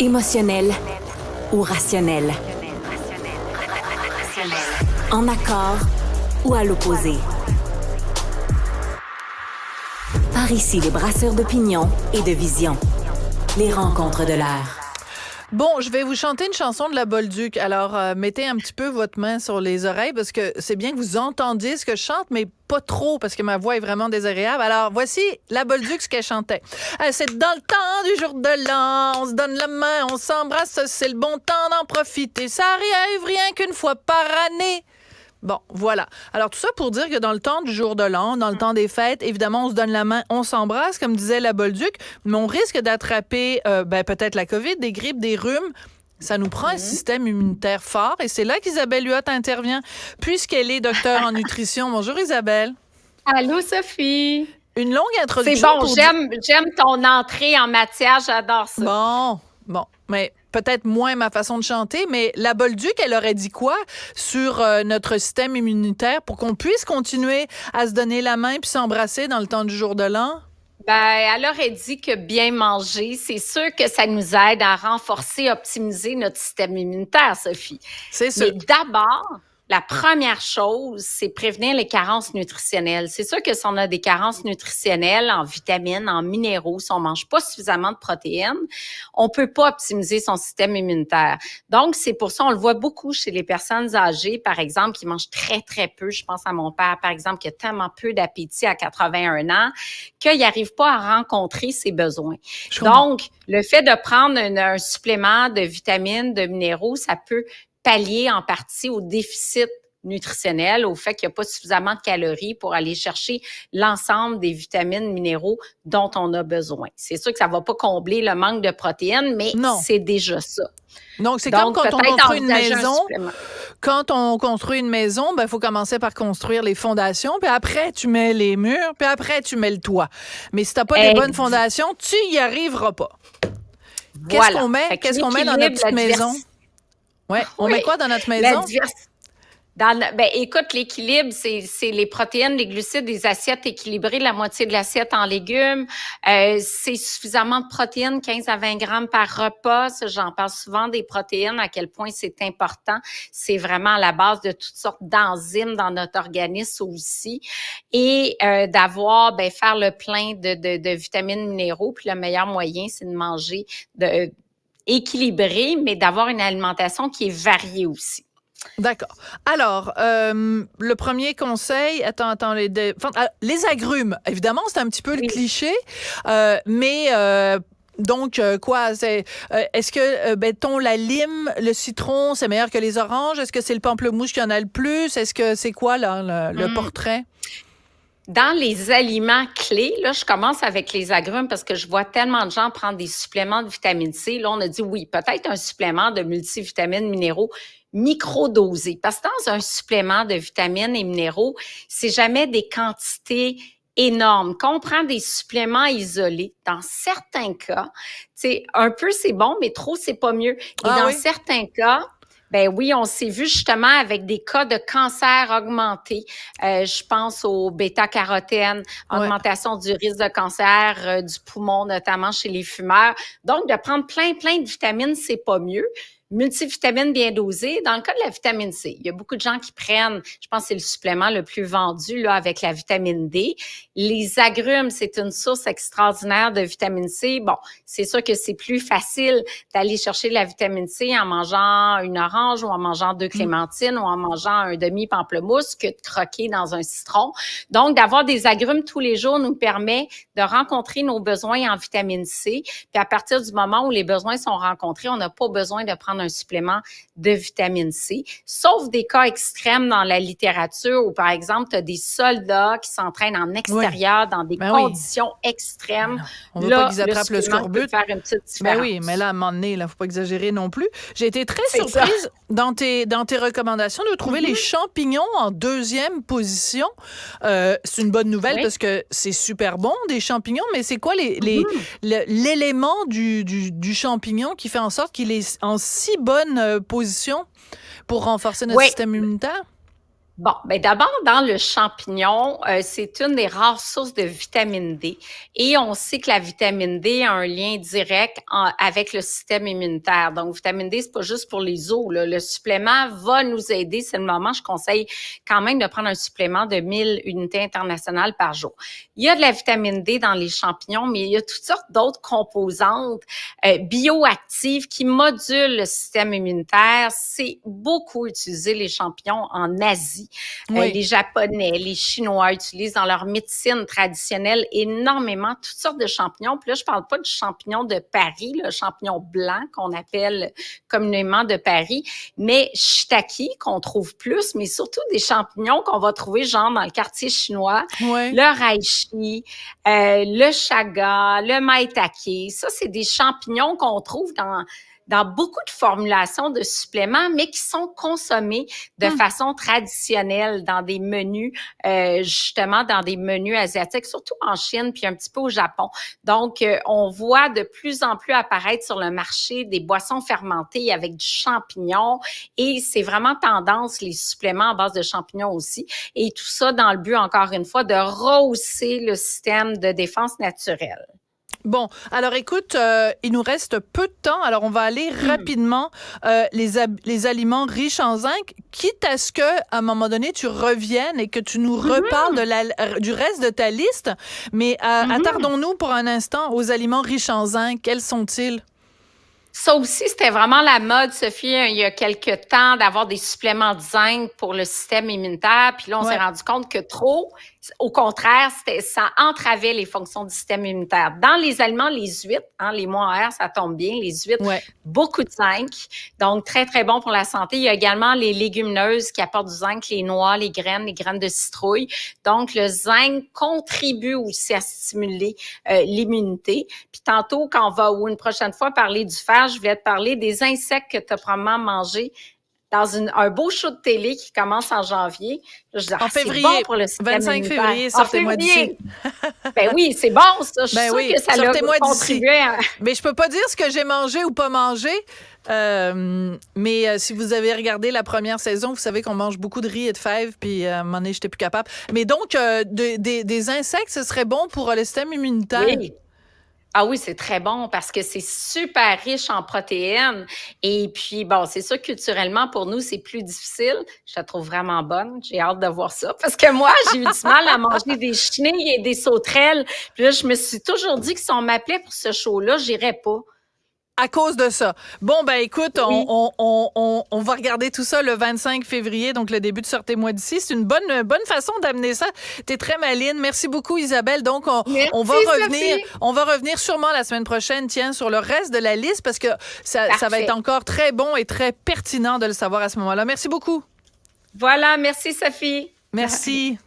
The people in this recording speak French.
Émotionnel ou rationnel? En accord ou à l'opposé? Par ici, les brasseurs d'opinion et de vision. Les rencontres de l'air. Bon, je vais vous chanter une chanson de la Bolduc. Alors, mettez un petit peu votre main sur les oreilles parce que c'est bien que vous entendiez ce que je chante, mais pas trop parce que ma voix est vraiment désagréable. Alors, voici la Bolduc, ce qu'elle chantait. C'est dans le temps du jour de l'an, on se donne la main, on s'embrasse, c'est le bon temps d'en profiter. Ça arrive rien qu'une fois par année. Bon, voilà. Alors, tout ça pour dire que dans le temps du jour de l'an, dans le temps des fêtes, évidemment, on se donne la main, on s'embrasse, comme disait la Bolduc, mais on risque d'attraper peut-être la COVID, des grippes, des rhumes. Ça nous prend un système immunitaire fort et c'est là qu'Isabelle Huot intervient, puisqu'elle est docteure en nutrition. Bonjour Isabelle. Allô Sophie. Une longue introduction. C'est bon, j'aime ton entrée en matière, j'adore ça. Bon, mais peut-être moins ma façon de chanter, mais la Bolduc, elle aurait dit quoi sur notre système immunitaire pour qu'on puisse continuer à se donner la main puis s'embrasser dans le temps du jour de l'an? Elle aurait dit que bien manger, c'est sûr que ça nous aide à renforcer, optimiser notre système immunitaire, Sophie. C'est sûr. Mais d'abord, la première chose, c'est prévenir les carences nutritionnelles. C'est sûr que si on a des carences nutritionnelles en vitamines, en minéraux, si on mange pas suffisamment de protéines, on peut pas optimiser son système immunitaire. Donc, c'est pour ça, on le voit beaucoup chez les personnes âgées, par exemple, qui mangent très, très peu. Je pense à mon père, par exemple, qui a tellement peu d'appétit à 81 ans qu'il n'arrive pas à rencontrer ses besoins. Donc, le fait de prendre un supplément de vitamines, de minéraux, ça peut pallier en partie au déficit nutritionnel, au fait qu'il n'y a pas suffisamment de calories pour aller chercher l'ensemble des vitamines, minéraux dont on a besoin. C'est sûr que ça ne va pas combler le manque de protéines, mais c'est déjà ça. Donc, c'est comme quand on construit une maison. Quand on construit une maison, il faut commencer par construire les fondations, puis après, tu mets les murs, puis après, tu mets le toit. Mais si tu n'as pas des bonnes fondations, tu n'y arriveras pas. Qu'est-ce qu'on met dans notre petite maison? Ouais. On met quoi dans notre maison? Écoute, l'équilibre, c'est les protéines, les glucides, des assiettes équilibrées, la moitié de l'assiette en légumes. C'est suffisamment de protéines, 15 à 20 grammes par repas. J'en parle souvent des protéines, à quel point c'est important. C'est vraiment à la base de toutes sortes d'enzymes dans notre organisme aussi. Et d'avoir, faire le plein de vitamines, minéraux. Puis le meilleur moyen, c'est de manger équilibré, mais d'avoir une alimentation qui est variée aussi. D'accord. Alors, le premier conseil, les agrumes, évidemment, c'est un petit peu le cliché, mais quoi, est-ce que, la lime, le citron, c'est meilleur que les oranges? Est-ce que c'est le pamplemousse qui en a le plus? Est-ce que c'est quoi, là, le portrait? Dans les aliments clés, là, je commence avec les agrumes parce que je vois tellement de gens prendre des suppléments de vitamine C. Là, on a dit oui, peut-être un supplément de multivitamines, minéraux microdosés. Parce que dans un supplément de vitamines et minéraux, c'est jamais des quantités énormes. Quand on prend des suppléments isolés, dans certains cas, un peu c'est bon, mais trop c'est pas mieux. Et certains cas, oui, on s'est vu justement avec des cas de cancer augmentés. Je pense au bêta-carotène, augmentation du risque de cancer du poumon, notamment chez les fumeurs. Donc, de prendre plein de vitamines, c'est pas mieux. Multivitamines bien dosées. Dans le cas de la vitamine C, il y a beaucoup de gens qui prennent, je pense que c'est le supplément le plus vendu là avec la vitamine D. Les agrumes, c'est une source extraordinaire de vitamine C. Bon, c'est sûr que c'est plus facile d'aller chercher la vitamine C en mangeant une orange ou en mangeant 2 clémentines ou en mangeant un demi-pamplemousse que de croquer dans un citron. Donc, d'avoir des agrumes tous les jours nous permet de rencontrer nos besoins en vitamine C. Puis à partir du moment où les besoins sont rencontrés, on n'a pas besoin de prendre un supplément de vitamine C, sauf des cas extrêmes dans la littérature où, par exemple, tu as des soldats qui s'entraînent en extérieur dans des conditions extrêmes. On ne veut pas qu'ils attrapent le scorbut. Faire une petite différence. Oui, mais là, à un moment donné, il ne faut pas exagérer non plus. J'ai été très surprise dans tes recommandations de trouver les champignons en deuxième position. C'est une bonne nouvelle parce que c'est super bon, des champignons, mais c'est quoi l'élément du champignon qui fait en sorte qu'il est en si bonne position pour renforcer notre système immunitaire? Bon, ben d'abord, dans le champignon, c'est une des rares sources de vitamine D. Et on sait que la vitamine D a un lien direct avec le système immunitaire. Donc, vitamine D, c'est pas juste pour les os, là. Le supplément va nous aider. C'est le moment, je conseille quand même de prendre un supplément de 1000 unités internationales par jour. Il y a de la vitamine D dans les champignons, mais il y a toutes sortes d'autres composantes bioactives qui modulent le système immunitaire. C'est beaucoup utilisé, les champignons, en Asie. Oui. Les Japonais, les Chinois utilisent dans leur médecine traditionnelle énormément toutes sortes de champignons. Puis là, je parle pas du champignon de Paris, le champignon blanc qu'on appelle communément de Paris, mais shiitake qu'on trouve plus, mais surtout des champignons qu'on va trouver genre dans le quartier chinois, Oui. le reishi, le chaga, le maitake. Ça, c'est des champignons qu'on trouve dans beaucoup de formulations de suppléments, mais qui sont consommés de façon traditionnelle dans des menus, justement dans des menus asiatiques, surtout en Chine puis un petit peu au Japon. Donc, on voit de plus en plus apparaître sur le marché des boissons fermentées avec du champignon et c'est vraiment tendance, les suppléments à base de champignons aussi. Et tout ça dans le but, encore une fois, de rehausser le système de défense naturelle. Bon, alors écoute, il nous reste peu de temps, alors on va aller rapidement les aliments riches en zinc, quitte à ce que à un moment donné tu reviennes et que tu nous reparles du reste de ta liste. Mais attardons-nous pour un instant aux aliments riches en zinc. Quels sont-ils? Ça aussi, c'était vraiment la mode, Sophie, il y a quelques temps, d'avoir des suppléments de zinc pour le système immunitaire. Puis là, on s'est rendu compte que trop, au contraire, ça entravait les fonctions du système immunitaire. Dans les aliments, les huîtres, les mohair, ça tombe bien, les huîtres, beaucoup de zinc. Donc, très, très bon pour la santé. Il y a également les légumineuses qui apportent du zinc, les noix, les graines de citrouille. Donc, le zinc contribue aussi à stimuler l'immunité. Puis tantôt, quand on va, ou une prochaine fois, parler du fer, je vais te parler des insectes que tu as probablement mangés dans un beau show de télé qui commence en janvier. Je dis, en février, bon pour le système 25 immunitaire. février, sortez-moi d'ici. Ben oui, c'est bon, ça. Je suis sûre que ça a contribué à... Mais je peux pas dire ce que j'ai mangé ou pas mangé. Mais si vous avez regardé la première saison, vous savez qu'on mange beaucoup de riz et de fèves, puis à un moment donné, j'étais plus capable. Mais donc, des insectes, ce serait bon pour le système immunitaire? Oui. Ah oui, c'est très bon parce que c'est super riche en protéines. Et puis, bon, c'est sûr, culturellement, pour nous, c'est plus difficile. Je la trouve vraiment bonne. J'ai hâte de voir ça. Parce que moi, j'ai eu du mal à manger des chenilles et des sauterelles. Puis là, je me suis toujours dit que si on m'appelait pour ce show-là, j'irais pas. À cause de ça. Bon, ben écoute, on va regarder tout ça le 25 février, donc le début de Sortez-moi d'ici. C'est une bonne façon d'amener ça. T'es très maline. Merci beaucoup, Isabelle. Donc, on va revenir sûrement la semaine prochaine, tiens, sur le reste de la liste, parce que ça va être encore très bon et très pertinent de le savoir à ce moment-là. Merci beaucoup. Voilà, merci Sophie. Merci.